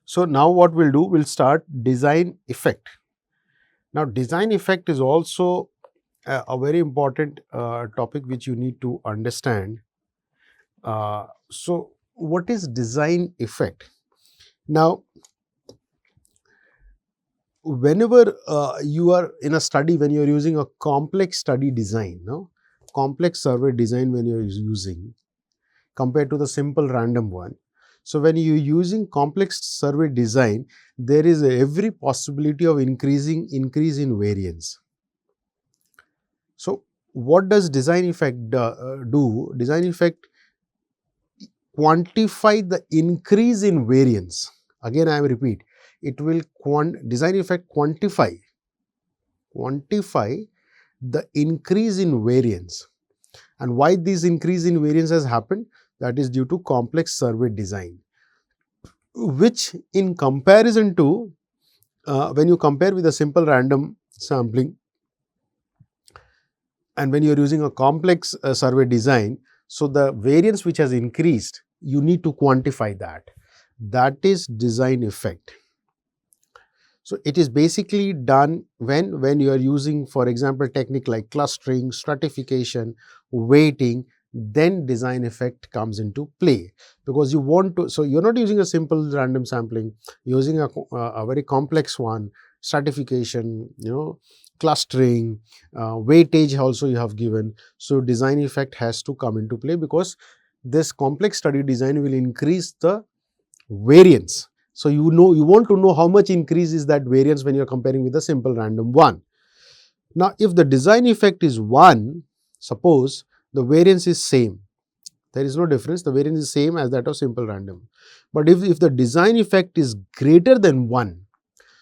So now what we'll do, we'll start design effect. Now design effect is also a very important topic which you need to understand. So what is design effect? Now, whenever you are in a study, when you are using a complex study design, no, complex survey design when you are using compared to the simple random one. So when you are using complex survey design, there is every possibility of increase in variance. So what does design effect do? Design effect quantify the increase in variance. Again, I will repeat, it will design effect quantify the increase in variance. And why this increase in variance has happened? That is due to complex survey design, which in comparison to when you compare with a simple random sampling, and when you are using a complex survey design, so the variance which has increased, you need to quantify that. That is design effect. So it is basically done when you are using, for example, technique like clustering, stratification, weighting, then design effect comes into play, because you want to, so you're not using a simple random sampling, you're using a very complex one, stratification, clustering, weightage also you have given. So design effect has to come into play, because this complex study design will increase the variance. So you want to know how much increase is that variance when you are comparing with a simple random one. Now if the design effect is 1, suppose the variance is same, there is no difference, the variance is same as that of simple random. But if the design effect is greater than 1,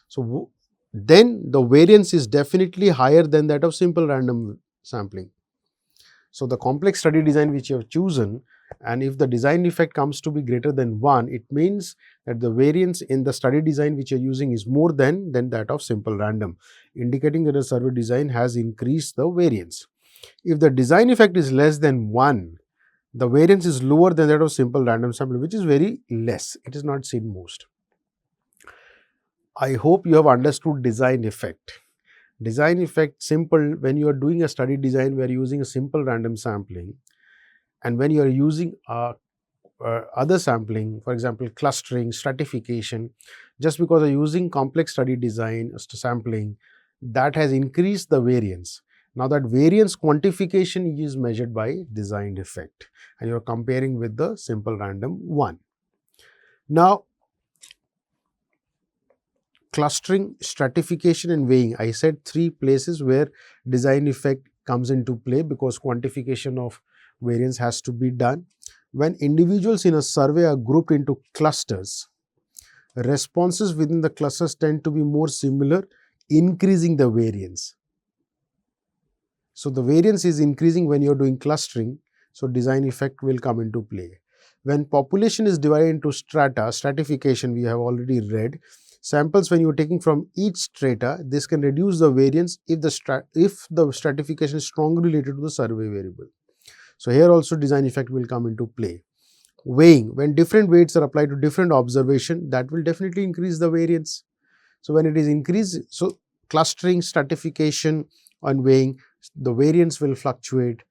so then the variance is definitely higher than that of simple random sampling. So the complex study design which you have chosen, and if the design effect comes to be greater than 1, it means that the variance in the study design which you are using is more than that of simple random, indicating that the survey design has increased the variance. If the design effect is less than 1, the variance is lower than that of simple random sample, which is very less. It is not seen most. I hope you have understood design effect. Design effect, simple, when you are doing a study design where you are using a simple random sampling, and when you are using other sampling, for example, clustering, stratification, just because you are using complex study design sampling, that has increased the variance. Now that variance quantification is measured by design effect, and you are comparing with the simple random one. Now, clustering, stratification and weighing, I said 3 places where design effect comes into play, because quantification of variance has to be done. When individuals in a survey are grouped into clusters, responses within the clusters tend to be more similar, increasing the variance. So the variance is increasing when you are doing clustering, so design effect will come into play. When population is divided into strata, stratification we have already read, samples when you are taking from each strata, this can reduce the variance if the stratification is strongly related to the survey variable. So here also design effect will come into play. Weighing, when different weights are applied to different observation, that will definitely increase the variance. So when it is increased, so clustering, stratification and weighing, the variance will fluctuate,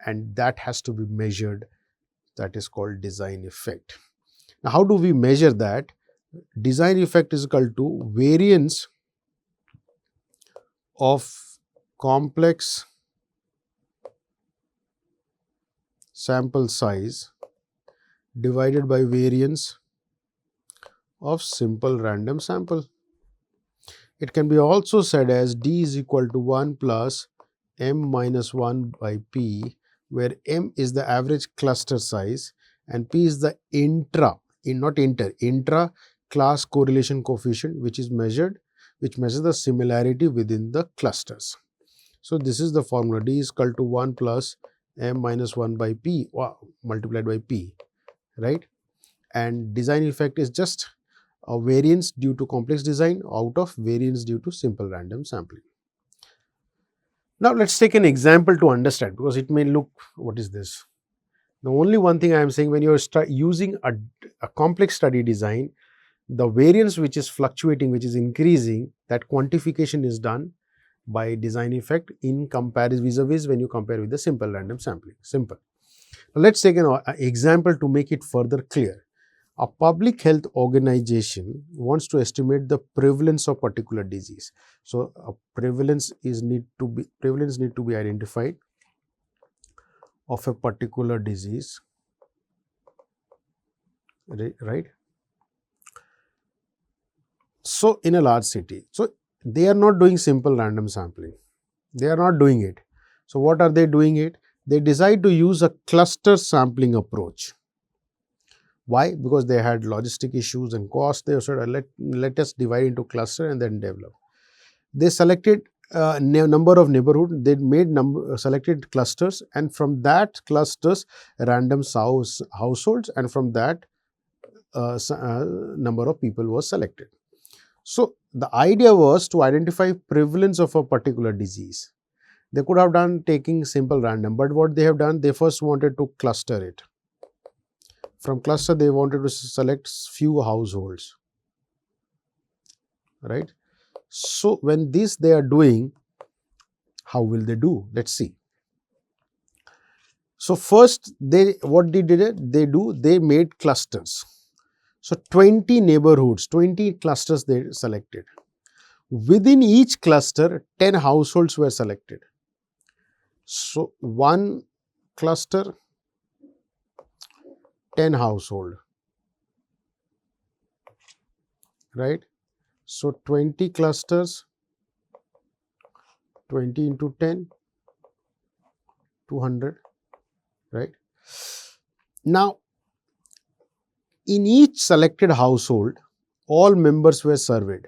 and that has to be measured. That is called design effect. Now how do we measure that? Design effect is equal to variance of complex sample size divided by variance of simple random sample. It can be also said as D is equal to 1 plus M minus 1 by P, where M is the average cluster size and P is the intra class correlation coefficient, which measures the similarity within the clusters. So this is the formula. D is equal to 1 plus M minus 1 by P multiplied by P, right? And design effect is just a variance due to complex design out of variance due to simple random sampling. Now let's take an example to understand, because it may look, what is this? The only one thing I am saying, when you are using a complex study design, the variance which is fluctuating, which is increasing, that quantification is done by design effect in comparison vis-a-vis when you compare with the simple random sampling. Simple. Now, let's take an example to make it further clear. A public health organization wants to estimate the prevalence of particular disease. So, prevalence need to be identified of a particular disease, right? So, in a large city, so they are not doing simple random sampling. They are not doing it. So, what are they doing it? They decide to use a cluster sampling approach. Why? Because they had logistic issues and cost. They said, let us divide into cluster and then develop. They selected number of neighborhood. They made selected clusters, and from that clusters random households, and from that number of people was selected. So, the idea was to identify prevalence of a particular disease. They could have done taking simple random, but what they have done, they first wanted to cluster it. From cluster, they wanted to select few households, right? So, when this they are doing, how will they do? Let's see. So, first what they did, they made clusters. So, 20 neighborhoods, 20 clusters they selected. Within each cluster, 10 households were selected. So, one cluster, 10 household, right? So, 20 clusters, 20 into 10, 200, right? Now, in each selected household, all members were surveyed.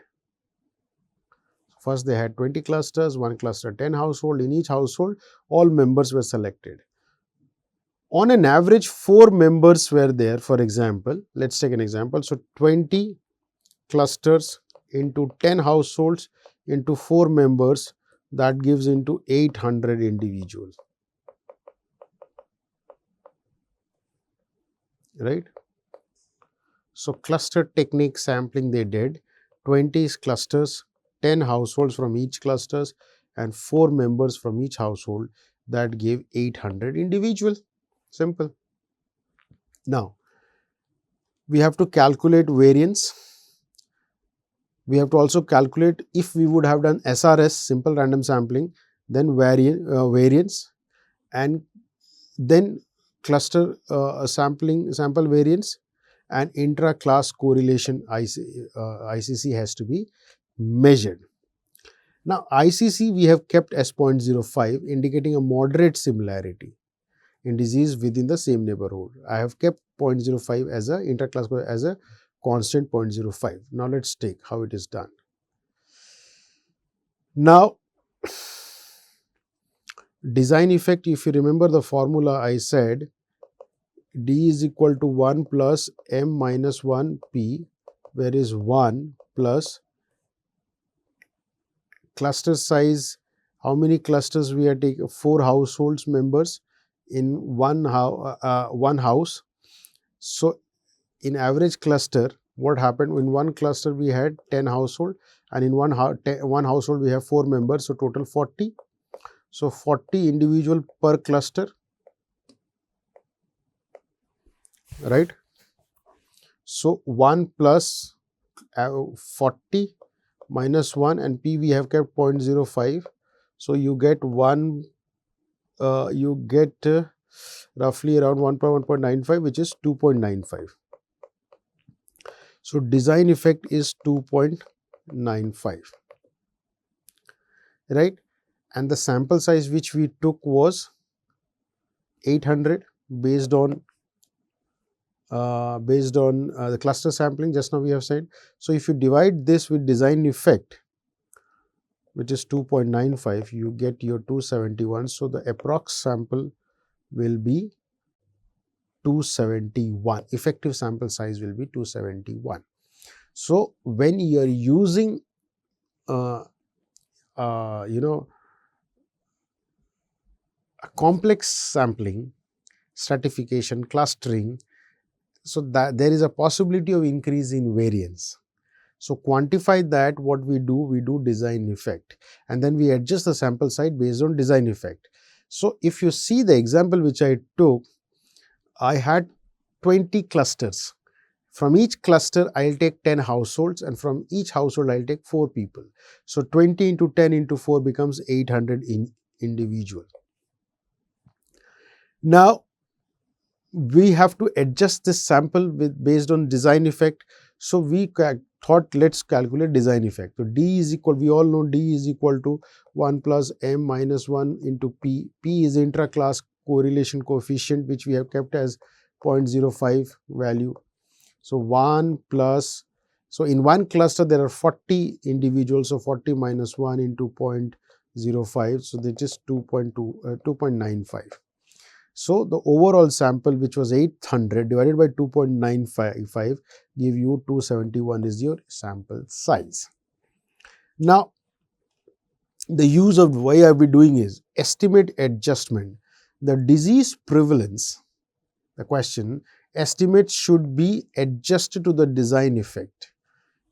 First, they had 20 clusters, one cluster, 10 household. In each household, all members were selected. On an average, 4 members were there, for example. Let's take an example. So, 20 clusters into 10 households into 4 members, that gives into 800 individuals, right? So, cluster technique sampling they did, 20 clusters, 10 households from each clusters and 4 members from each household, that gave 800 individuals. Simple. Now, we have to calculate variance. We have to also calculate, if we would have done SRS, simple random sampling, then variance, and then cluster sample variance, and intra-class correlation ICC has to be measured. Now, ICC we have kept as 0.05, indicating a moderate similarity in disease within the same neighborhood. I have kept 0.05 as a inter-class as a constant 0.05. Now, let's take how it is done. Now, design effect, if you remember the formula, I said D is equal to 1 plus M minus 1 P, where is 1 plus cluster size. How many clusters we are taking? 4 households members in one house. So, in average cluster, what happened? In one cluster we had 10 household, and in one household we have 4 members, so total 40. So, 40 individual per cluster, right? So, 1 plus 40 minus 1, and P we have kept 0.05. So, you get 1, you get roughly around 1.95, which is 2.95. So, design effect is 2.95, right? And the sample size which we took was 800 based on the cluster sampling just now we have said. So, if you divide this with design effect, which is 2.95, you get your 271. So, the approx sample will be 271. Effective sample size will be 271. So, when you are using a complex sampling, stratification, clustering, so that there is a possibility of increase in variance. So quantify that, what we do design effect, and then we adjust the sample size based on design effect. So if you see the example which I took, I had 20 clusters. From each cluster, I'll take 10 households, and from each household, I'll take 4 people. So 20 into 10 into 4 becomes 800 individual. Now, we have to adjust this sample based on design effect. So we thought, let's calculate design effect. So D is equal, we all know D is equal to 1 plus M minus 1 into P. P is intra-class correlation coefficient, which we have kept as 0.05 value. So 1 plus, so in one cluster there are 40 individuals, so 40 minus 1 into 0.05, so that is 2.95. So the overall sample, which was 800 divided by 2.955, give you 271 is your sample size. Now, the use of why are we doing is estimate adjustment. The disease prevalence, the question, estimates should be adjusted to the design effect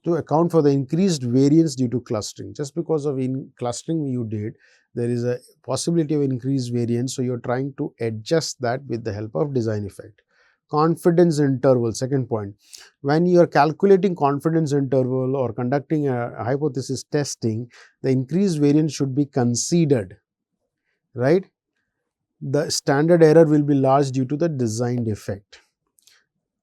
to account for the increased variance due to clustering. Just because of clustering you did, there is a possibility of increased variance, so you are trying to adjust that with the help of design effect. Confidence interval, second point. When you are calculating confidence interval or conducting a hypothesis testing, the increased variance should be considered, right? The standard error will be large due to the designed effect.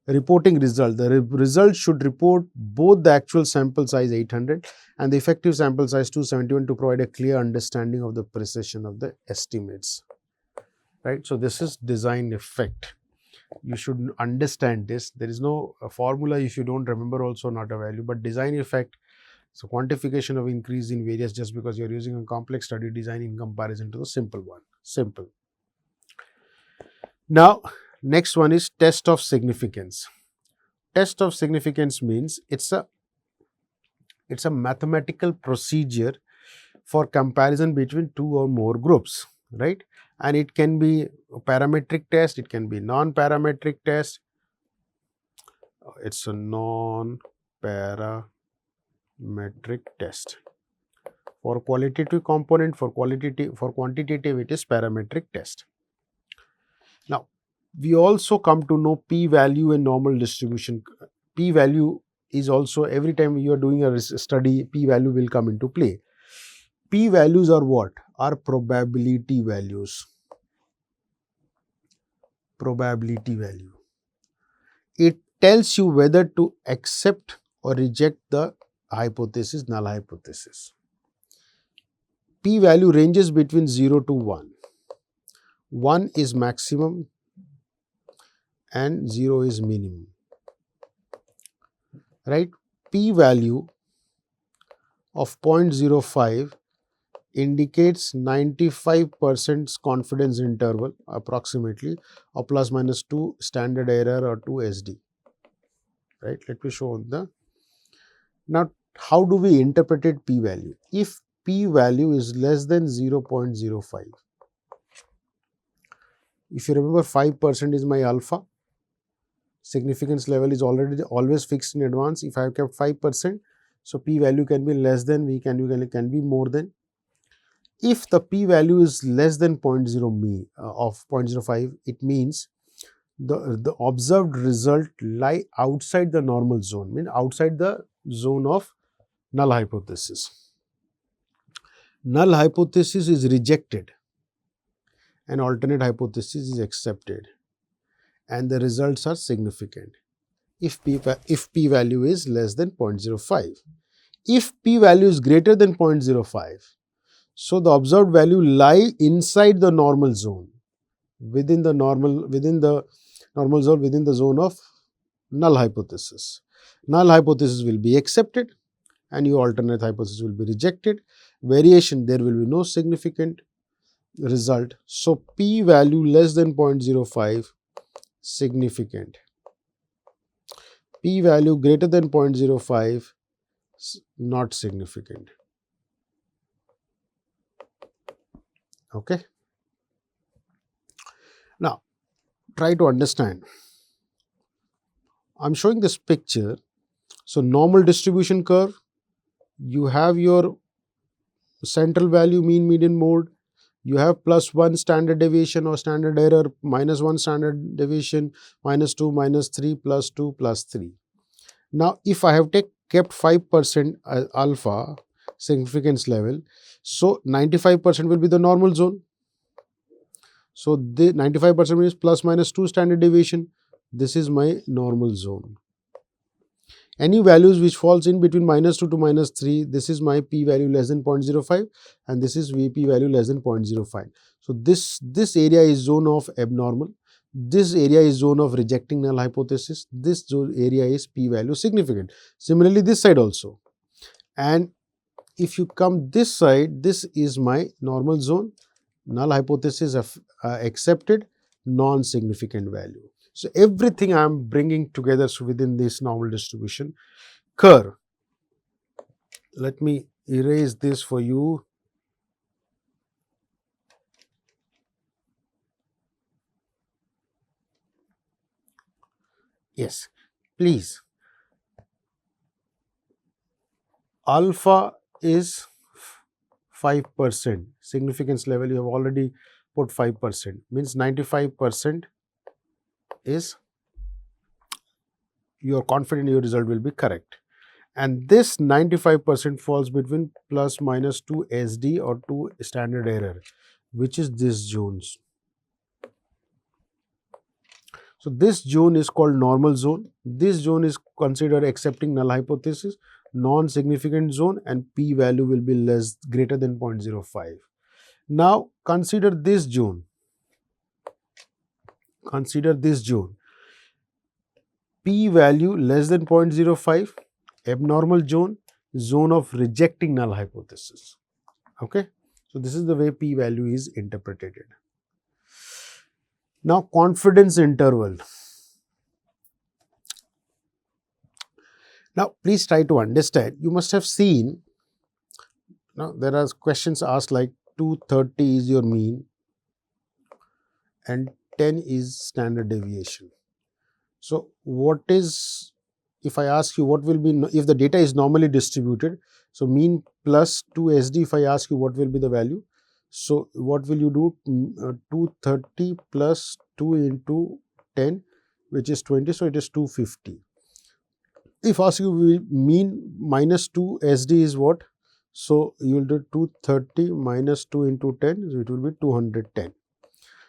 Reporting result. The result should report both the actual sample size 800 and the effective sample size 271 to provide a clear understanding of the precision of the estimates. Right. So, this is design effect. You should understand this. There is no formula. If you don't remember, also not a value, but design effect. So, quantification of increase in variance just because you are using a complex study design in comparison to the simple one. Simple. Now, next one is test of significance. Test of significance means it's a mathematical procedure for comparison between two or more groups, right? And it can be a parametric test, it can be non-parametric test. It's a non-parametric test. For qualitative component, for quantitative, it is parametric test. Now, we also come to know p-value and normal distribution. P-value is also, every time you are doing a study, p-value will come into play. P-values are what? Are probability values. Probability value. It tells you whether to accept or reject the hypothesis, null hypothesis. P-value ranges between 0 to 1. 1 is maximum and 0 is minimum, right? P-value of 0.05 indicates 95% confidence interval approximately, or plus minus 2 standard error or 2 SD, right? Let me show the. Now, how do we interpret p-value? If p-value is less than 0.05, if you remember 5% is my alpha, significance level is always fixed in advance. If I have kept 5%, so p-value can be less than, can be more than. If the p-value is less than 0.05, it means the observed result lie outside the normal zone, means outside the zone of null hypothesis. Null hypothesis is rejected and alternate hypothesis is accepted, and the results are significant if p-value is less than 0.05. If p-value is greater than 0.05, so the observed value lie inside the normal zone, within the normal zone, within the zone of null hypothesis. Null hypothesis will be accepted and your alternate hypothesis will be rejected. Variation, there will be no significant result. So, p-value less than 0.05 significant. P-value greater than 0.05 not significant. Okay. Now, try to understand. I'm showing this picture. So normal distribution curve, you have your central value, mean, median, mode. You have +1 standard deviation or standard error, -1 standard deviation, -2, -3, +2, +3. Now, if I have kept 5% alpha significance level, so 95% will be the normal zone. So, the 95% is ±2 standard deviation. This is my normal zone. Any values which falls in between -2 to -3, this is my p value less than 0.05 and this is VP value less than 0.05. So, this area is zone of abnormal. This area is zone of rejecting null hypothesis. This area is p value significant. Similarly, this side also. And if you come this side, this is my normal zone. Null hypothesis accepted, non-significant value. So, everything I am bringing together within this normal distribution curve. Let me erase this for you. Yes, please. Alpha is 5%. Significance level, you have already put 5%. Means 95% is you are confident your result will be correct. And this 95% falls between ±2 SD or 2 standard error, which is this zones. So, this zone is called normal zone. This zone is considered accepting null hypothesis, non-significant zone, and p value will be greater than 0.05. Now, consider this zone. Consider this zone. P value less than 0.05, abnormal zone, zone of rejecting null hypothesis. Okay. So, this is the way p value is interpreted. Now, confidence interval. Now, please try to understand. You must have seen, now there are questions asked like 230 is your mean and 10 is standard deviation. So, what is, if I ask you what will be, if the data is normally distributed, so mean plus 2 SD, if I ask you what will be the value, so what will you do? 230 plus 2 into 10, which is 20, so it is 250. If ask you mean minus 2 SD is what? So, you will do 230 minus 2 into 10, so it will be 210.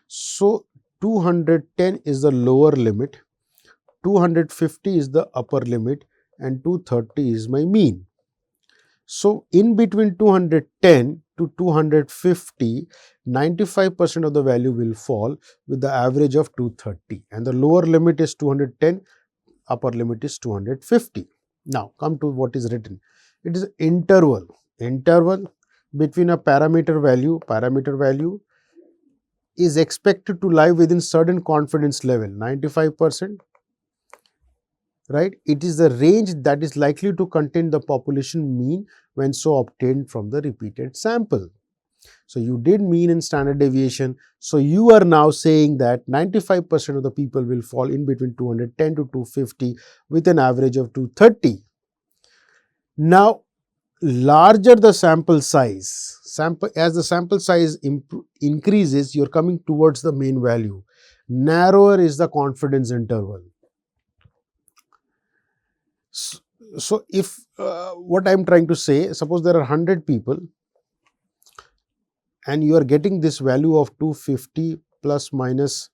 So, 210 is the lower limit, 250 is the upper limit and 230 is my mean. So, in between 210 to 250, 95% of the value will fall with the average of 230 and the lower limit is 210, upper limit is 250. Now, come to what is written. It is interval between a parameter value is expected to lie within certain confidence level, 95%. Right? It is the range that is likely to contain the population mean when so obtained from the repeated sample. So, you did mean and standard deviation. So, you are now saying that 95% of the people will fall in between 210 to 250 with an average of 230. Now, larger the sample size, as the sample size increases, you are coming towards the main value. Narrower is the confidence interval. So, if what I am trying to say, suppose there are 100 people and you are getting this value of 250 plus minus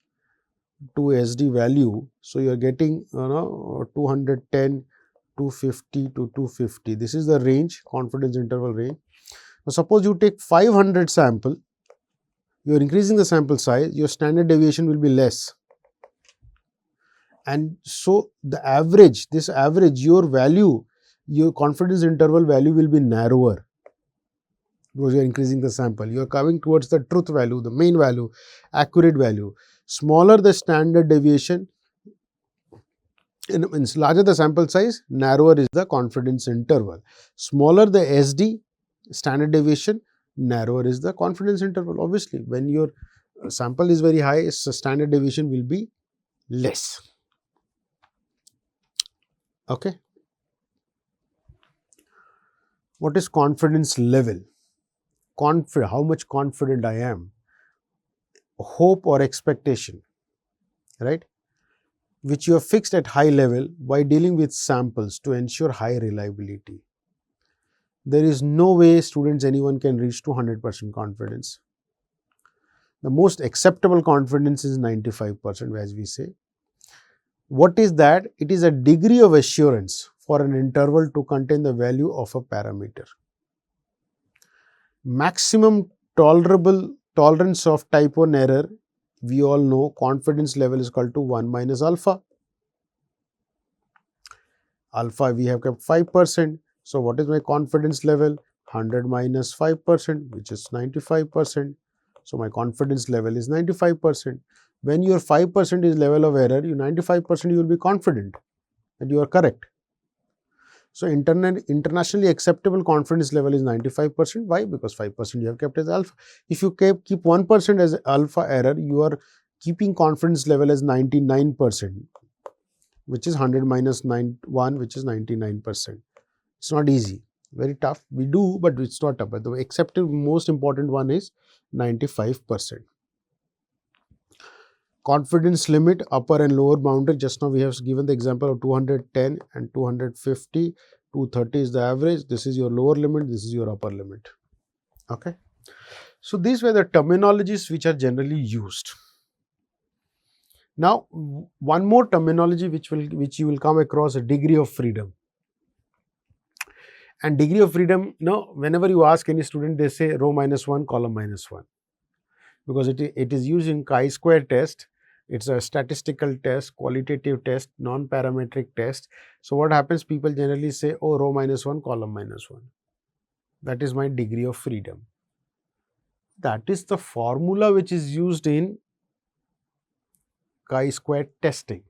2 SD value. So, you are getting 210, 250 to 250. This is the range, confidence interval range. Now, suppose you take 500 sample, you are increasing the sample size, your standard deviation will be less. And so, the average, your value, your confidence interval value will be narrower because you are increasing the sample. You are coming towards the truth value, the main value, accurate value. Smaller the standard deviation, larger the sample size, narrower is the confidence interval. Smaller the SD, standard deviation, narrower is the confidence interval. Obviously, when your sample is very high, so standard deviation will be less. Okay. What is confidence level? How much confident I am, hope or expectation, right? Which you have fixed at high level by dealing with samples to ensure high reliability. There is no way students, anyone can reach to 100% confidence. The most acceptable confidence is 95%, as we say. What is that? It is a degree of assurance for an interval to contain the value of a parameter. Maximum tolerable tolerance of type 1 error, we all know confidence level is equal to 1 minus alpha. Alpha we have kept 5%. So, what is my confidence level? 100 minus 5%, which is 95%. So, my confidence level is 95%. When your 5% is level of error, you 95% you will be confident that you are correct. So, internationally acceptable confidence level is 95%. Why? Because 5% you have kept as alpha. If you keep 1% as alpha error, you are keeping confidence level as 99%, which is 100 minus 1, which is 99%. It's not easy, very tough. We do, but it's not tough. But the accepted most important one is 95%. Confidence limit, upper and lower boundary. Just now we have given the example of 210 and 250. 230 is the average. This is your lower limit. This is your upper limit. Okay. So these were the terminologies which are generally used. Now, one more terminology which you will come across, a degree of freedom. And degree of freedom, whenever you ask any student, they say row minus 1, column minus 1, because it is used in chi-square test. It's a statistical test, qualitative test, non-parametric test. So what happens? People generally say, oh, row minus 1, column minus 1. That is my degree of freedom. That is the formula which is used in chi-square testing.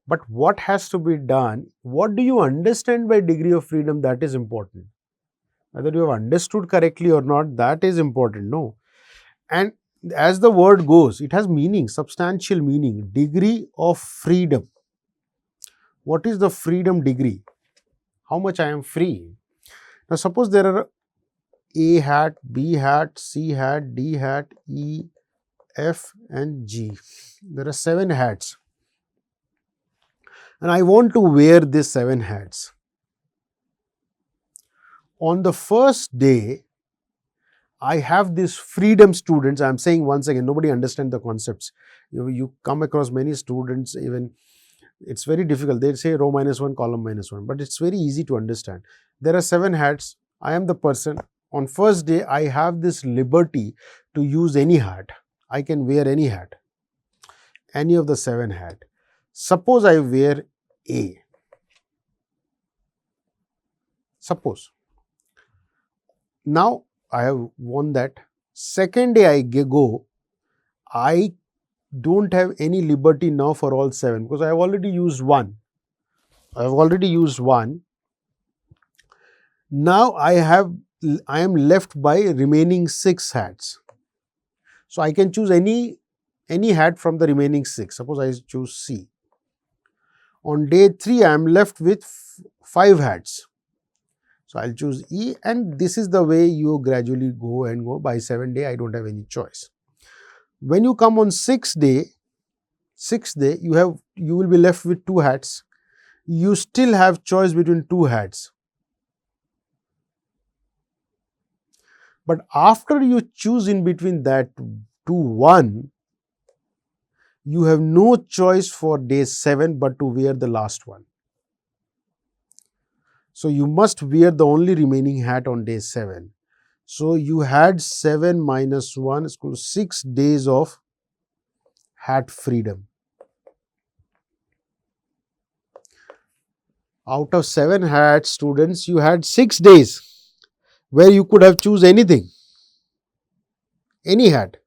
But what has to be done? What do you understand by degree of freedom? That is important. Whether you have understood correctly or not, that is important. No. And as the word goes, it has meaning, substantial meaning. Degree of freedom. What is the freedom degree? How much I am free? Now, suppose there are A hat, B hat, C hat, D hat, E, F and G. There are 7 hats. And I want to wear these 7 hats. On the first day, I have these freedom students. I am saying once again, nobody understands the concepts. You come across many students, even it's very difficult. They say row minus 1, column minus 1, but it's very easy to understand. There are 7 hats. I am the person. On first day, I have this liberty to use any hat. I can wear any hat, any of the 7 hat. Suppose I wear A. Suppose. Now, I have won that. Second day I go, I don't have any liberty now for all 7 because I have already used 1. I have already used 1. Now I am left by remaining 6 hats. So I can choose any hat from the remaining 6. Suppose I choose C. On day 3, I am left with 5 hats. So I'll choose E, and this is the way you gradually go and go. By 7th day, I don't have any choice. When you come on 6th day, you will be left with 2 hats. You still have choice between 2 hats. But after you choose in between that 1, you have no choice for day 7 but to wear the last one. So you must wear the only remaining hat on day 7. So you had 7 minus 1 is equal to 6 days of hat freedom. Out of 7 hats, students, you had 6 days where you could have choose anything, any hat.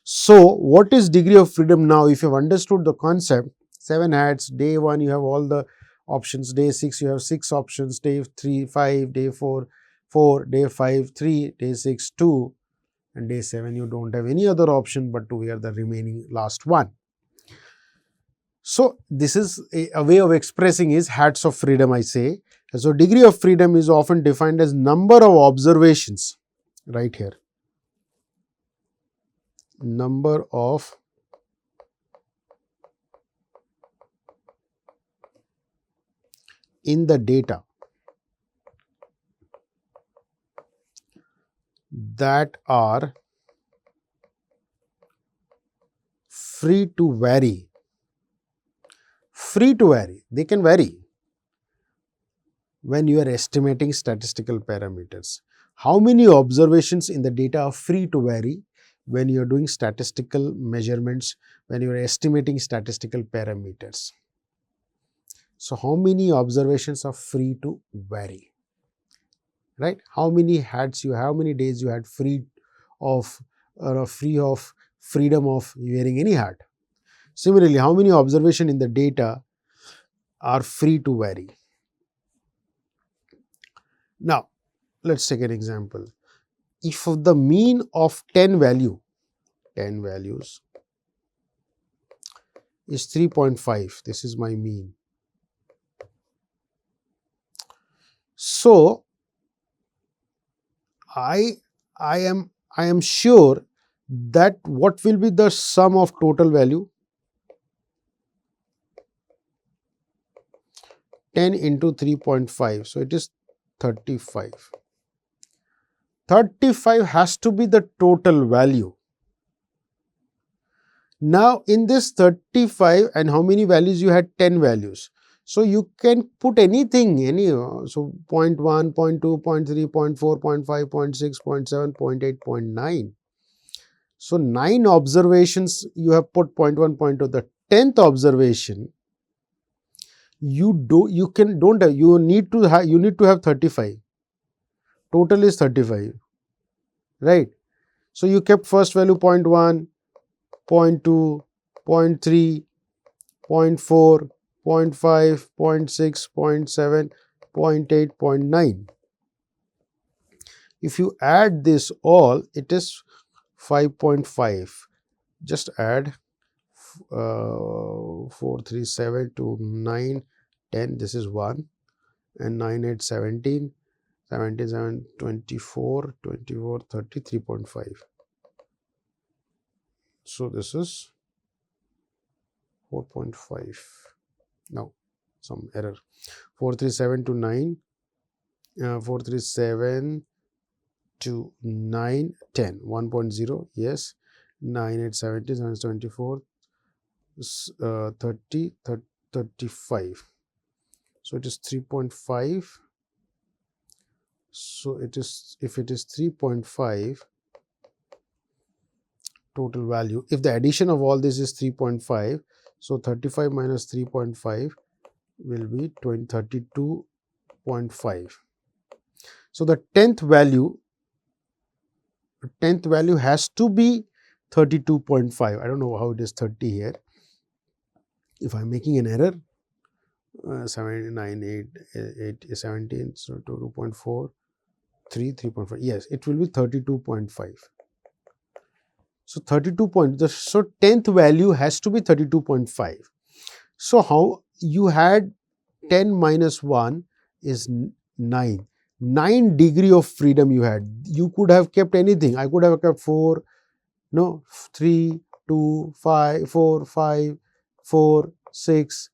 So what is degree of freedom now? If you have understood the concept, 7 hats, day 1 you have all the options, day 6 you have 6 options, day 3 5, day 4 4, day 5 3, day 6 2, and day 7 you don't have any other option but to wear the remaining last one. So this is a way of expressing is hats of freedom, I say. So degree of freedom is often defined as number of observations, right here. Number of in the data that are free to vary. Free to vary, they can vary when you are estimating statistical parameters. How many observations in the data are free to vary when you are doing statistical measurements, when you are estimating statistical parameters? So, how many observations are free to vary, right? How many hats you, how many days you had free of freedom of wearing any hat? Similarly, how many observations in the data are free to vary? Now, let's take an example. If the mean of 10 values is 3.5, this is my mean. So, I am sure that what will be the sum of total value? 10 into 3.5, so it is 35. 35 has to be the total value. Now, in this 35, and how many values you had? 10 values. So, you can put anything, so 0.1, 0.2, 0.3, 0.4, 0.5, 0.6, 0.7, 0.8, 0.9. So, 9 observations you have put 0.1, 0.2. The 10th observation, you need to have 35. Total is 35, right? So, you kept first value 0.1, 0.2, 0.3, 0.4, 0.5, 0.6, 0.7, 0.8, 0.9. If you add this all, it is 5.5. Just add 4, 3, 7 to 9, 10, this is 1, and 9, 8, 17, 77, 24, 24, 30, 3.5. So, this is 4.5. Now, some error. 437 to 9, 437 to 9, 10, 1.0, yes, 9, 8, 70, 724, 30, 35. So, it is 3.5. So, it is, if it is 3.5 total value, if the addition of all this is 3.5, so 35 minus 3.5 will be 32.5. So, the 10th value has to be 32.5. I don't know how it is 30 here. If I am making an error, 9, 8, 17, so 2.4, 3.5. Yes, it will be 32.5. So, 32 so 10th value has to be 32.5. So, how you had 10 minus 1 is 9. 9 degree of freedom you had. You could have kept anything. I could have kept 4, 3, 2, 5, 4, 5, 4, 6,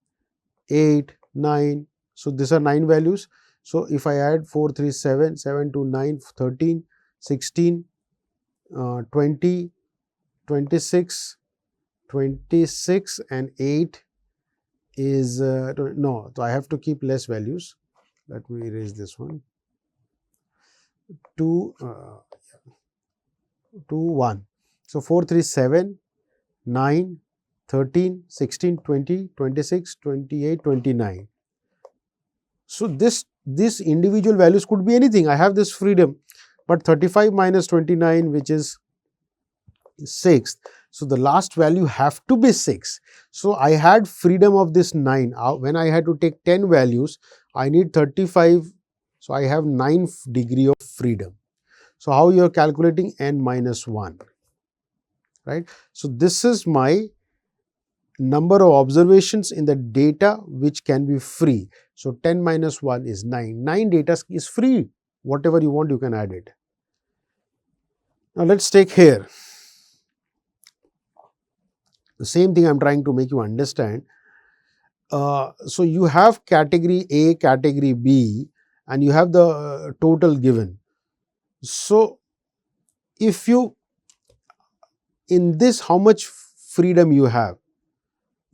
8, 9. So, these are 9 values. So, if I add 4, 3, 7, 7 to 9, 13, 16, 20, 26, 26 and 8 is, no, so I have to keep less values. Let me erase this one. 2, 1. So, 4, 3, 7, 9, 13, 16, 20, 26, 28, 29. So, this individual values could be anything. I have this freedom, but 35 minus 29, which is 6. So, the last value have to be 6. So, I had freedom of this 9. When I had to take 10 values, I need 35. So, I have 9 degree of freedom. So, how you are calculating n minus 1, right? So, this is my number of observations in the data which can be free. So 10 minus 1 is 9. 9 data is free. Whatever you want, you can add it. Now let's take here. The same thing I am trying to make you understand. So you have category A, category B, and you have the total given. So if you, in this, how much freedom you have?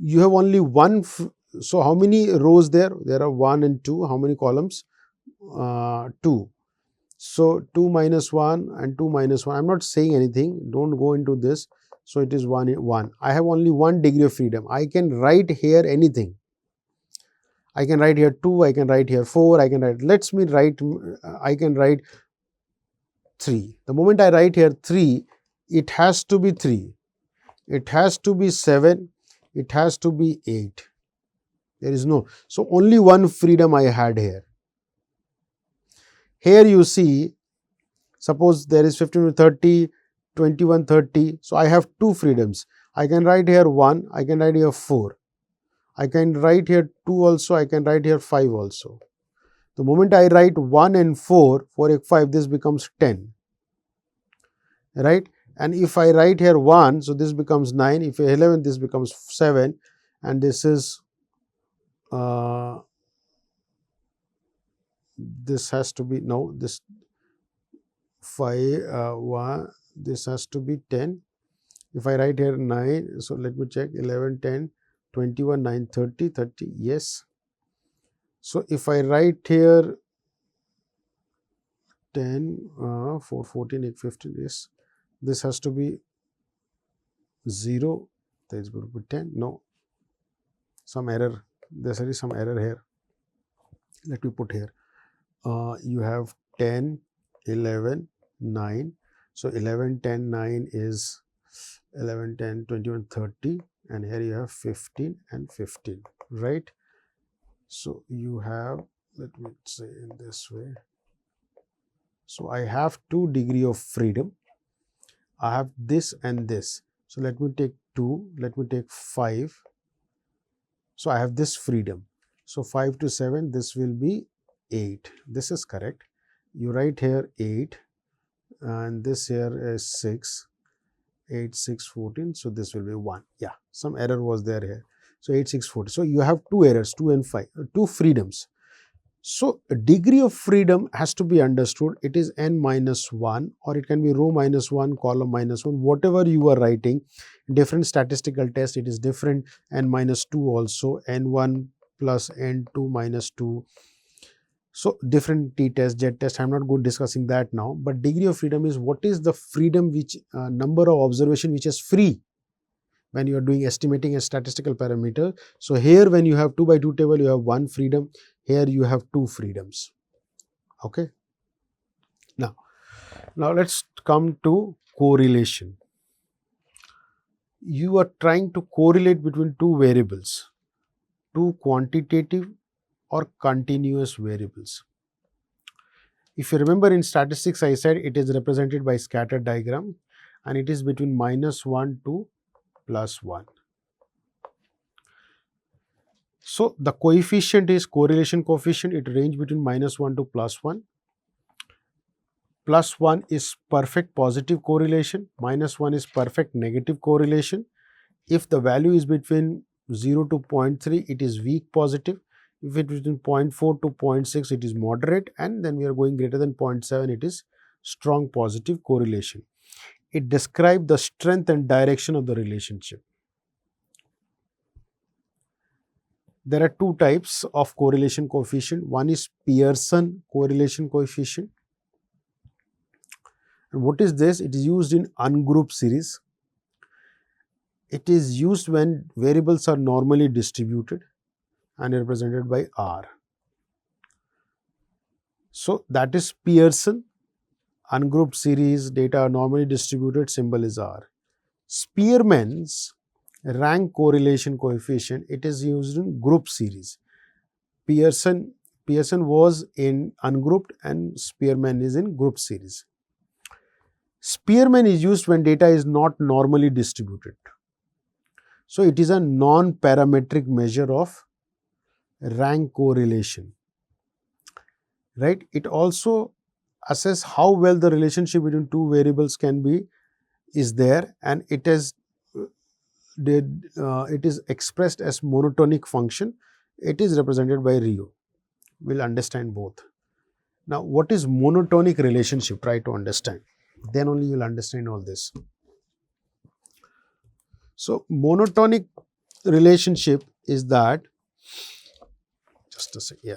You have only one. So how many rows there? There are 1 and 2. How many columns? 2. So 2 minus 1 and 2 minus 1. I am not saying anything. Don't go into this. So it is 1, 1. I have only 1 degree of freedom. I can write here anything. I can write here 2. I can write here 4. I can write. Let's me write. I can write 3. The moment I write here 3, it has to be 3. It has to be 7. It has to be 8. There is no. So only one freedom I had here. Here you see, suppose there is 15 to 30, 21, 30. So I have 2 freedoms. I can write here 1. I can write here 4. I can write here 2 also. I can write here 5 also. The moment I write 1 and 4, 4 and 5, this becomes 10. Right? And if I write here 1, so this becomes 9. If 11, this becomes 7. And this is, this has to be, no, this 5, 1, this has to be 10. If I write here 9, so let me check, 11, 10, 21, 9, 30, 30, yes. So if I write here 10, 4, 14, 8, 15, yes. This has to be 0, there is going to be 10, no, some error, there is some error here. Let me put here, you have 10, 11, 9, so 11, 10, 9 is 11, 10, 21, 30, and here you have 15 and 15, right? So you have, let me say in this way, so I have 2 degree of freedom. I have this and this. So let me take 2, let me take 5. So I have this freedom. So 5 to 7, this will be 8. This is correct. You write here 8 and this here is 6. 8, 6, 14. So this will be 1. Yeah, some error was there here. So 8, 6, 14. So you have 2 errors, 2 and 5, 2 freedoms. So a degree of freedom has to be understood. It is n minus 1, or it can be row minus 1, column minus 1, whatever you are writing. Different statistical test, it is different, n minus 2 also, n1 plus n2 minus 2. So different t-test, z-test, I am not going discussing that now, but degree of freedom is what is the freedom which number of observation which is free when you are doing estimating a statistical parameter. So here when you have 2 by 2 table, you have 1 freedom. Here you have 2 freedoms. Okay. Now let's come to correlation. You are trying to correlate between 2 variables, 2 quantitative or continuous variables. If you remember in statistics, I said it is represented by scatter diagram and it is between -1 to +1. So the coefficient is correlation coefficient, it range between -1 to +1. +1 is perfect positive correlation, -1 is perfect negative correlation. If the value is between 0 to 0.3, it is weak positive. If it is between 0.4 to 0.6, it is moderate, and then we are going greater than 0.7, it is strong positive correlation. It describes the strength and direction of the relationship. There are 2 types of correlation coefficient. One is Pearson correlation coefficient. And what is this? It is used in ungrouped series. It is used when variables are normally distributed and represented by R. So that is Pearson. Ungrouped series, data are normally distributed, symbol is R. Spearman's rank correlation coefficient, it is used in group series. Pearson was in ungrouped and Spearman is in group series. Spearman is used when data is not normally distributed. So, it is a non-parametric measure of rank correlation, right. It also assess how well the relationship between two variables is there, and it is expressed as monotonic function. It is represented by rho. We will understand both. Now, what is monotonic relationship? Try to understand. Then only you will understand all this. So, monotonic relationship is that, just a second, yeah,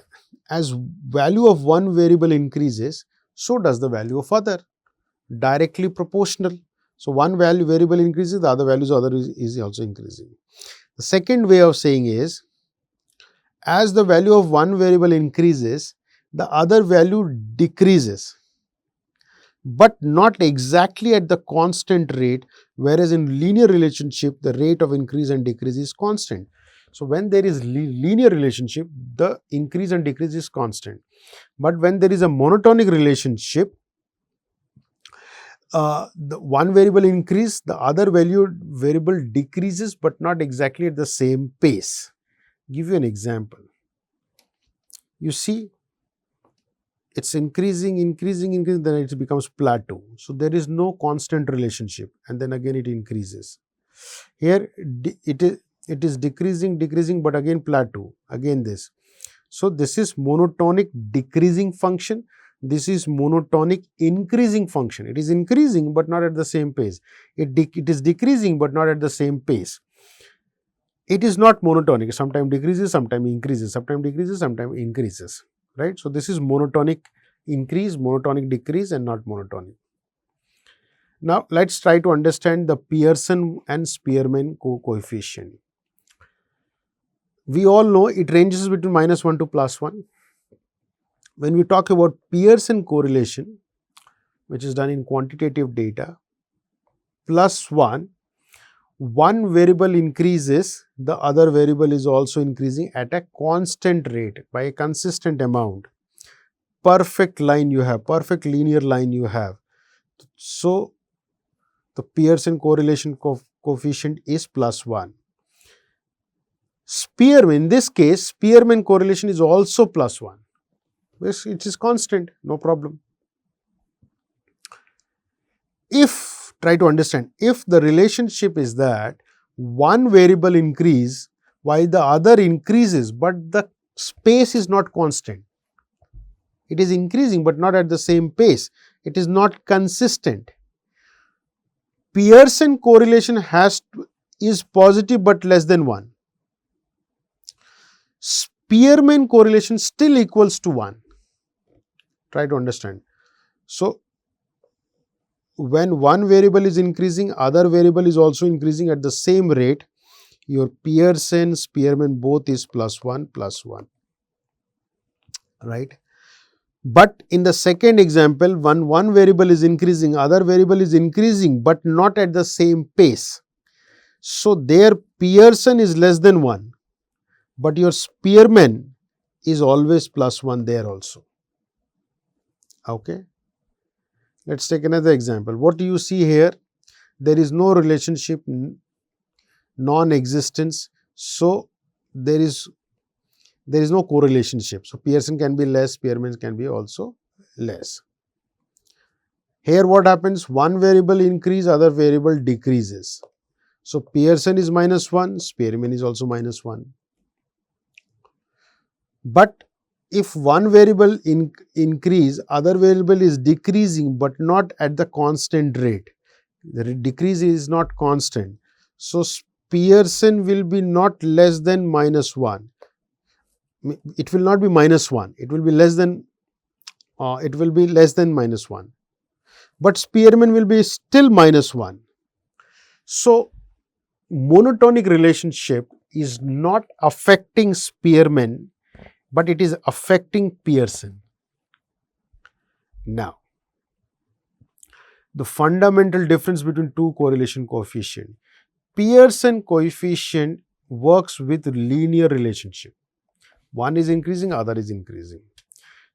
as value of one variable increases, so does the value of other, directly proportional. So, one variable increases, the other values of other is also increasing. The second way of saying is, as the value of one variable increases, the other value decreases, but not exactly at the constant rate, whereas in linear relationship, the rate of increase and decrease is constant. So, when there is linear relationship, the increase and decrease is constant. But when there is a monotonic relationship, the one variable increase, the other variable decreases, but not exactly at the same pace. Give you an example. You see, it's increasing, then it becomes plateau. So, there is no constant relationship, and then again it increases. Here it is decreasing, but again plateau, again this. So, this is monotonic decreasing function. This is monotonic increasing function. It is increasing, but not at the same pace. It is decreasing, but not at the same pace. It is not monotonic. Sometimes decreases, sometimes increases, sometimes decreases, sometimes increases, right. So, this is monotonic increase, monotonic decrease, and not monotonic. Now, let us try to understand the Pearson and Spearman coefficient. We all know it ranges between -1 to +1. When we talk about Pearson correlation, which is done in quantitative data, +1, one variable increases, the other variable is also increasing at a constant rate by a consistent amount. Perfect line you have, perfect linear line you have. So, the Pearson correlation coefficient is +1. Spearman, in this case, Spearman correlation is also +1. It is constant, no problem. Try to understand, if the relationship is that one variable increase while the other increases, but the space is not constant. It is increasing, but not at the same pace. It is not consistent. Pearson correlation is positive, but less than 1. Spearman correlation still equals to 1. Try to understand. So, when one variable is increasing, other variable is also increasing at the same rate, your Pearson, Spearman both is +1, +1, right. But in the second example, when one variable is increasing, other variable is increasing, but not at the same pace. So, there Pearson is less than 1, but your Spearman is always +1 there also. Okay. Let us take another example. What do you see here? There is no relationship, non-existence. So, there is no correlationship. So, Pearson can be less, Spearman can be also less. Here what happens? One variable increase, other variable decreases. So, Pearson is -1, Spearman is also -1. But if one variable increase, other variable is decreasing, but not at the constant rate. The decrease is not constant. So, Pearson will be not less than -1. It will not be -1. It will be less than. -1. But Spearman will be still -1. So, monotonic relationship is not affecting Spearman, but it is affecting Pearson. Now, the fundamental difference between two correlation coefficient. Pearson coefficient works with linear relationship. One is increasing, other is increasing.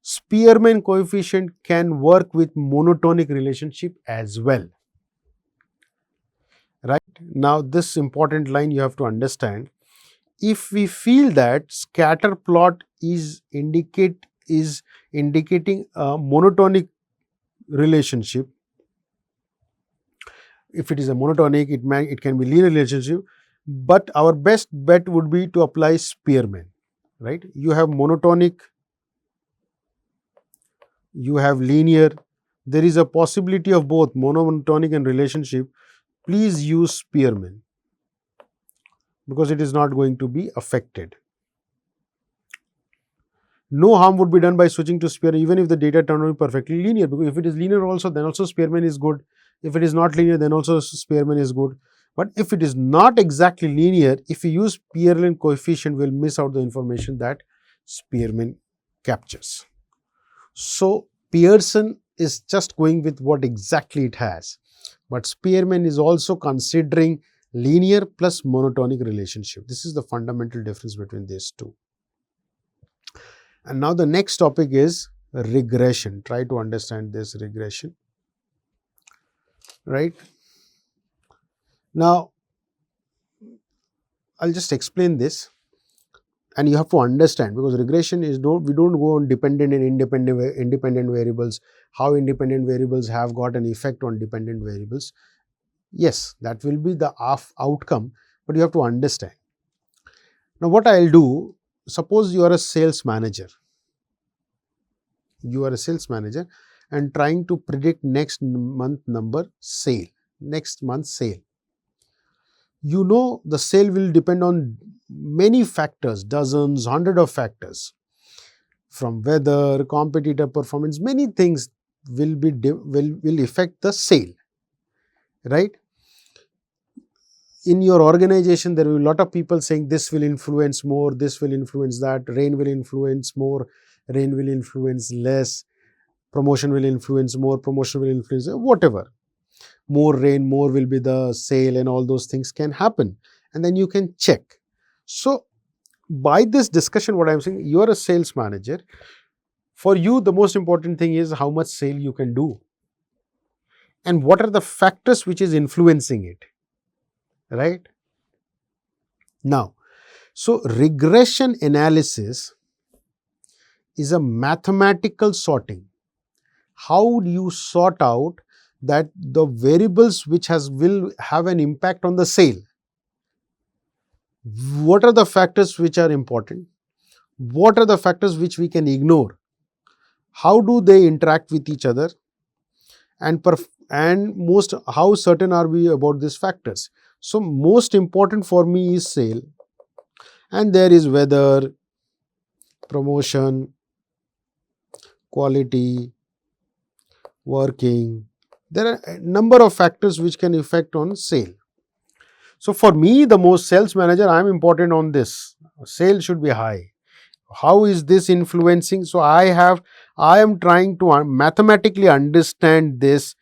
Spearman coefficient can work with monotonic relationship as well, right. Now this important line you have to understand. If we feel that scatter plot is indicating a monotonic relationship, if it is a monotonic, it can be linear relationship, but our best bet would be to apply Spearman, right? You have monotonic, you have linear, there is a possibility of both monotonic and relationship. Please use Spearman because it is not going to be affected. No harm would be done by switching to Spearman even if the data turn out perfectly linear, because if it is linear also, then also Spearman is good. If it is not linear, then also Spearman is good. But if it is not exactly linear, if we use Spearman coefficient, we will miss out the information that Spearman captures. So Pearson is just going with what exactly it has, but Spearman is also considering linear plus monotonic relationship. This is the fundamental difference between these two. And now the next topic is regression. Try to understand this regression, right? Now, I'll just explain this, and you have to understand, because regression is we don't go on dependent and independent variables, how independent variables have got an effect on dependent variables. Yes, that will be the outcome, but you have to understand. Now, what I'll do, suppose you are a sales manager. You are a sales manager and trying to predict next month sale. You know the sale will depend on many factors, dozens, hundreds of factors, from weather, competitor performance, many things will affect the sale, right? In your organization, there will be a lot of people saying this will influence more, this will influence that, rain will influence more, rain will influence less, promotion will influence more, promotion will influence whatever. More rain, more will be the sale, and all those things can happen. And then you can check. So, by this discussion, what I am saying, you are a sales manager. For you, the most important thing is how much sale you can do. And what are the factors which is influencing it, right? Now, so regression analysis is a mathematical sorting. How do you sort out that the variables which will have an impact on the sale? What are the factors which are important? What are the factors which we can ignore? How do they interact with each other? And how certain are we about these factors? So, most important for me is sale, and there is weather, promotion, quality, working. There are a number of factors which can affect on sale. So, for me, the most sales manager, I am important on this. Sale should be high. How is this influencing? So, I am trying to mathematically understand this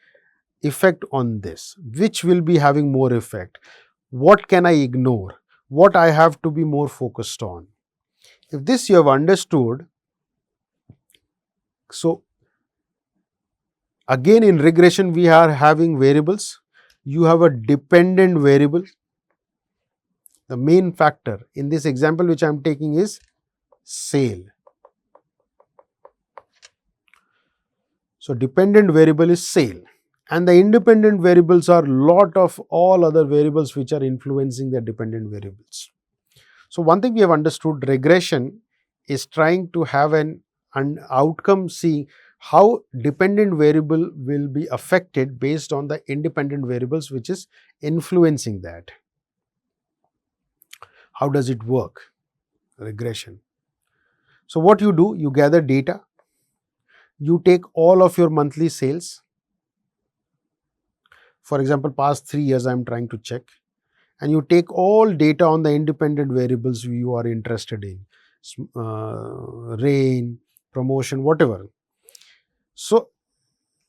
effect on this. Which will be having more effect? What can I ignore? What I have to be more focused on? If this you have understood, so again in regression we are having variables. You have a dependent variable. The main factor in this example which I am taking is sale. So, dependent variable is sale, and the independent variables are lot of all other variables which are influencing the dependent variables. So, one thing we have understood, regression is trying to have an outcome, seeing how dependent variable will be affected based on the independent variables which is influencing that. How does it work? Regression. So, what you do, you gather data, you take all of your monthly sales. For example, past 3 years I am trying to check, and you take all data on the independent variables you are interested in, rain, promotion, whatever. So,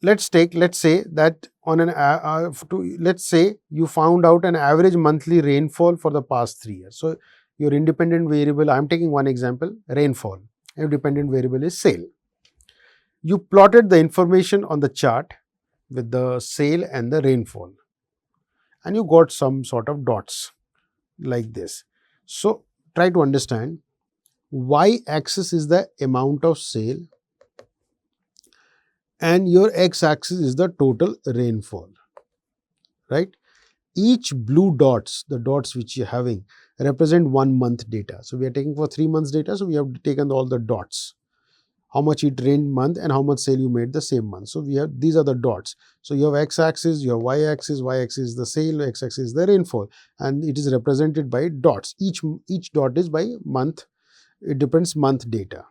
let's say that on let's say you found out an average monthly rainfall for the past 3 years. So, your independent variable, I am taking one example, rainfall. Your dependent variable is sale. You plotted the information on the chart with the sale and the rainfall, and you got some sort of dots like this. So try to understand, y axis is the amount of sale and your x axis is the total rainfall, right? Each blue dots, the dots which you're having, represent 1 month data. So we are taking for 3 months data, so we have taken all the dots. How much it rained month and how much sale you made the same month. So we have, these are the dots. So you have x axis, you have y axis is the sale, x axis is the rainfall, and it is represented by dots. Each dot is by month, it depends month data.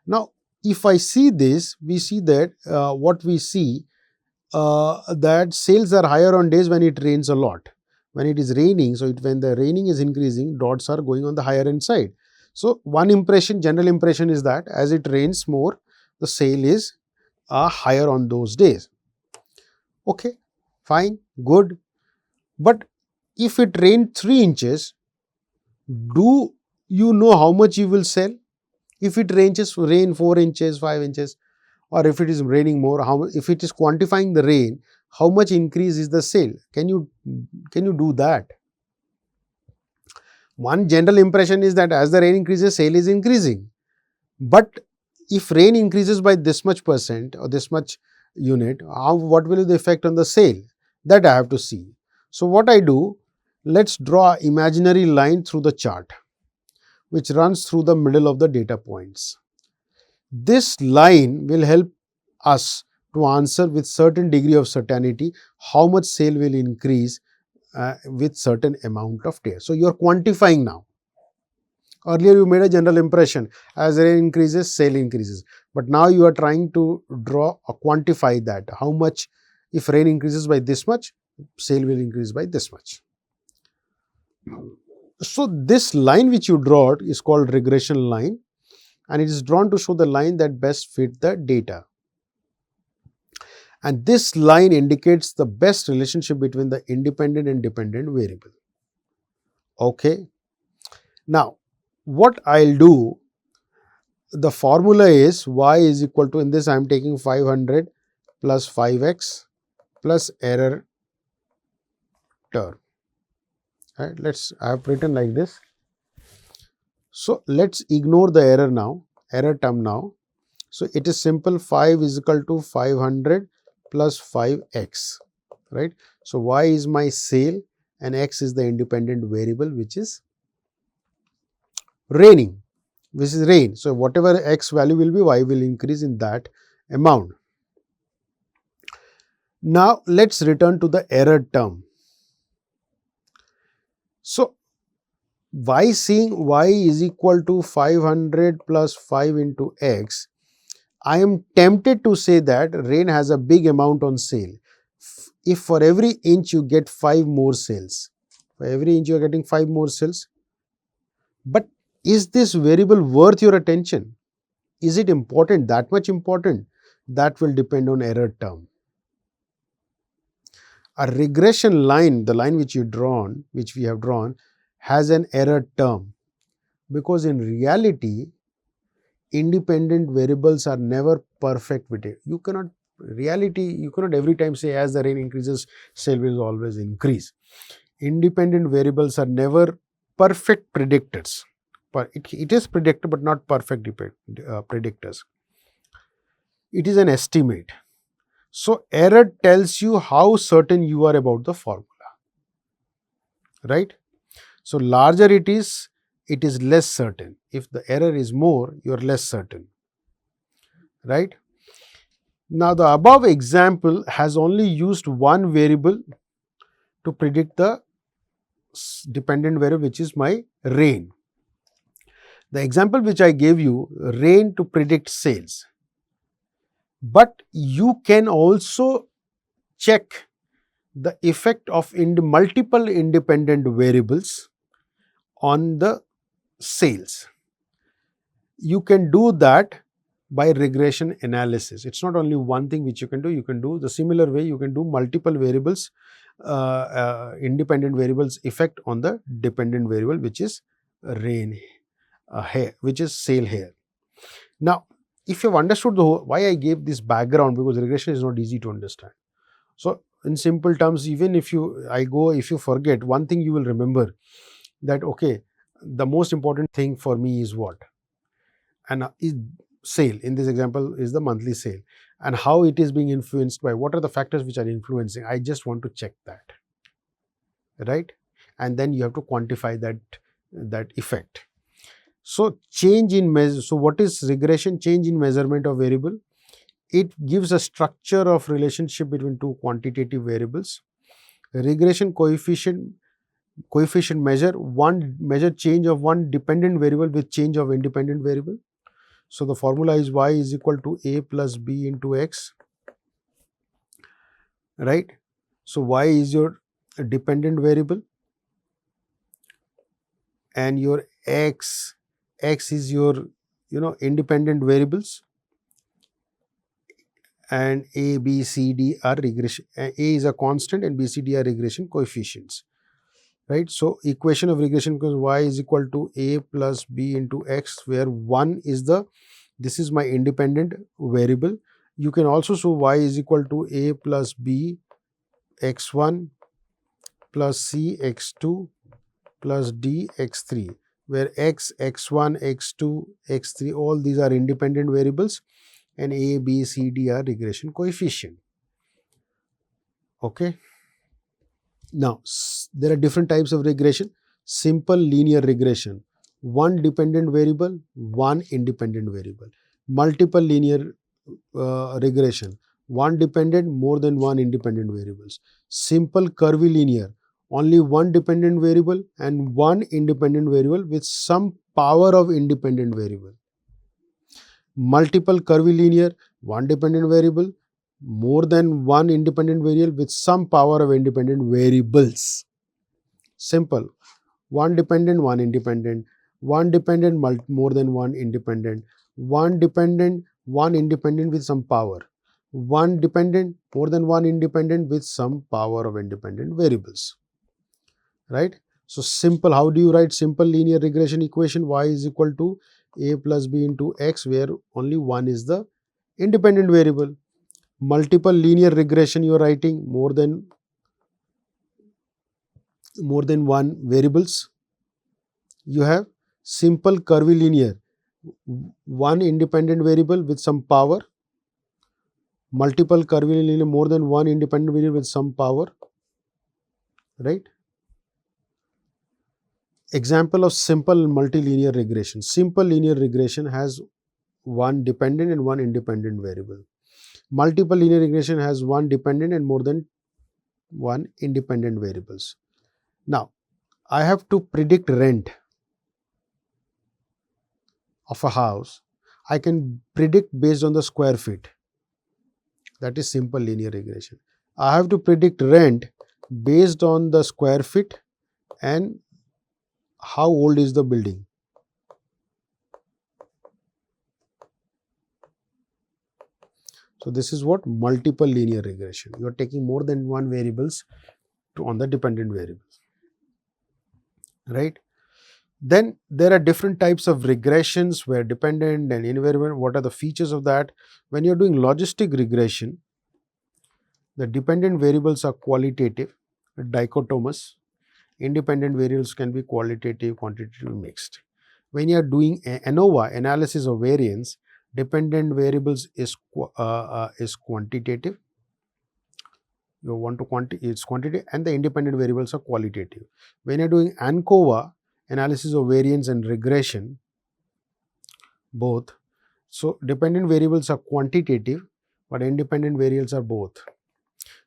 Now if I see this, we see that what we see that sales are higher on days when it rains a lot. When it is raining, so when the raining is increasing, dots are going on the higher end side. So one impression, general impression is that as it rains more, the sale is higher on those days. Okay, fine, good. But if it rained 3 inches, do you know how much you will sell? If it rain 4 inches, 5 inches, or if it is raining more, if it is quantifying the rain, how much increase is the sale? Can you do that? One general impression is that as the rain increases, sale is increasing. But if rain increases by this much percent or this much unit, what will be the effect on the sale? That I have to see. So what I do, let's draw an imaginary line through the chart, which runs through the middle of the data points. This line will help us to answer with certain degree of certainty how much sale will increase with certain amount of days. So you are quantifying now. Earlier you made a general impression, as rain increases, sale increases. But now you are trying to draw or quantify that. How much, if rain increases by this much, sale will increase by this much. So this line which you draw is called regression line, and it is drawn to show the line that best fit the data. And this line indicates the best relationship between the independent and dependent variable. Okay. Now, what I'll do, the formula is y is equal to, in this I am taking 500 plus 5x plus error term. Right, I have written like this. So let's ignore the error term now. So it is simple, 5 is equal to 500 plus 5x, right? So y is my sale and x is the independent variable, which is rain. So whatever x value will be, y will increase in that amount. Now let's return to the error term. So seeing y is equal to 500 plus 5 into x, I am tempted to say that rain has a big amount on sale. If for every inch you get 5 more sales, for every inch you are getting 5 more sales. But is this variable worth your attention? Is it important, that much important? That will depend on error term. A regression line, the line which we have drawn, has an error term, because in reality, independent variables are never perfect with it. You cannot every time say as the rain increases, sale will always increase. Independent variables are never perfect predictors. But it is predictor but not perfect predictors. It is an estimate. So error tells you how certain you are about the formula, right? So larger it is less certain. If the error is more, you are less certain, right? Now the above example has only used one variable to predict the dependent variable, which is my rain. The example which I gave you, rain to predict sales. But you can also check the effect of multiple independent variables on the sales. You can do that by regression analysis. It's not only one thing which you can do the similar way, you can do multiple variables, independent variables effect on the dependent variable, which is rain here, which is sale here. Now, if you have understood why I gave this background, because regression is not easy to understand. So in simple terms, even if you forget, one thing you will remember, that okay, the most important thing for me is what? And is sale, in this example, is the monthly sale, and how it is being influenced by what are the factors which are influencing. I just want to check that, right? And then you have to quantify that effect. So change in measure. So what is regression? Change in measurement of variable. It gives a structure of relationship between two quantitative variables. Regression coefficient measure change of one dependent variable with change of independent variable. So the formula is y is equal to a plus b into x, right? So y is your dependent variable and your x is your independent variables, and a, b, c, d are regression. A is a constant and b, c, d are regression coefficients, right? So equation of regression becomes y is equal to a plus b into x, where 1 is this is my independent variable. You can also show y is equal to a plus b x1 plus c x2 plus d x3, where x, x1, x2, x3, all these are independent variables, and a, b, c, d are regression coefficient. Okay. Now, there are different types of regression. Simple linear regression, one dependent variable, one independent variable. Multiple linear regression, one dependent, more than one independent variables. Simple curvilinear, only one dependent variable and one independent variable with some power of independent variable. Multiple curvilinear, one dependent variable, more than one independent variable with some power of independent variables. Simple, one dependent, one independent, one dependent, more than one independent, one dependent, one independent with some power, one dependent, more than one independent with some power of independent variables, right? So simple, how do you write simple linear regression equation? Y is equal to a plus b into x, where only one is the independent variable. Multiple linear regression, you are writing more than one variables. You have simple curvilinear, one independent variable with some power. Multiple curvilinear, more than one independent variable with some power, right? Example of simple multilinear regression. Simple linear regression has one dependent and one independent variable. Multiple linear regression has one dependent and more than one independent variables. Now, I have to predict rent of a house. I can predict based on the square feet. That is simple linear regression. I have to predict rent based on the square feet and how old is the building. So this is what multiple linear regression. You are taking more than one variables on the dependent variables, right? Then there are different types of regressions where dependent and invariant. What are the features of that? When you are doing logistic regression, the dependent variables are qualitative, dichotomous. Independent variables can be qualitative, quantitative, mixed. When you are doing ANOVA, analysis of variance, dependent variables is quantitative. You want to it's quantitative, and the independent variables are qualitative. When you are doing ANCOVA, analysis of variance and regression, both. So dependent variables are quantitative, but independent variables are both.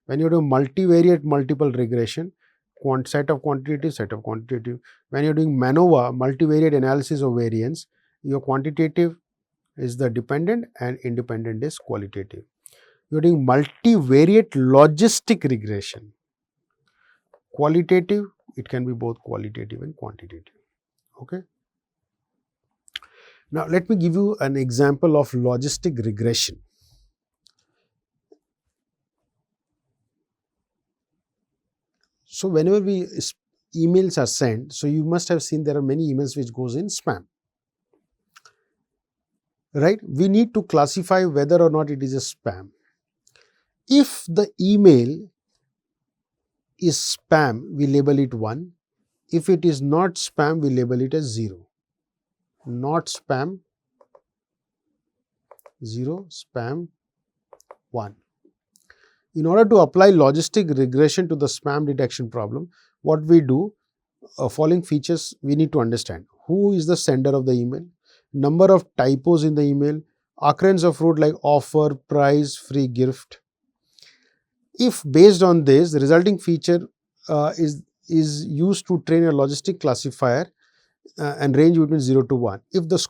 When you do multivariate multiple regression, set of quantitative, set of quantitative. When you're doing MANOVA, multivariate analysis of variance, your quantitative is the dependent and independent is qualitative. You're doing multivariate logistic regression. Qualitative, it can be both qualitative and quantitative. Okay. Now let me give you an example of logistic regression. So whenever emails are sent, so you must have seen there are many emails which goes in spam, right? We need to classify whether or not it is a spam. If the email is spam, we label it 1. If it is not spam, we label it as 0. Not spam, 0, spam, 1. In order to apply logistic regression to the spam detection problem, what we do, following features we need to understand. Who is the sender of the email? Number of typos in the email, occurrence of root like offer, price, free gift. If based on this, the resulting feature is used to train a logistic classifier and range between 0 to 1. If the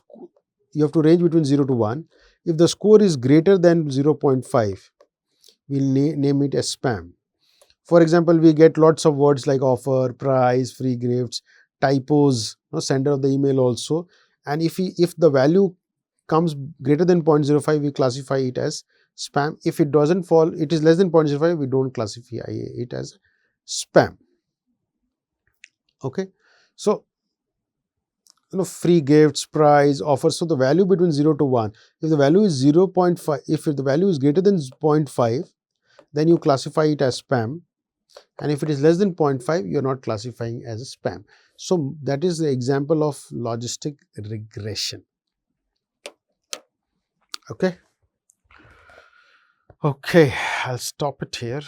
you have to range between 0 to 1. If the score is greater than 0.5, we'll name it as spam. For example, we get lots of words like offer, price, free gifts, typos, sender of the email also. And if the value comes greater than 0.05, we classify it as spam. If it doesn't fall, it is less than 0.05, we don't classify it as spam. Okay. So, free gifts, price, offers. So, the value between 0 to 1, if the value is 0.5, if the value is greater than 0.5, then you classify it as spam. And if it is less than 0.5, you are not classifying as a spam. So, that is the example of logistic regression. Okay. Okay, I'll stop it here.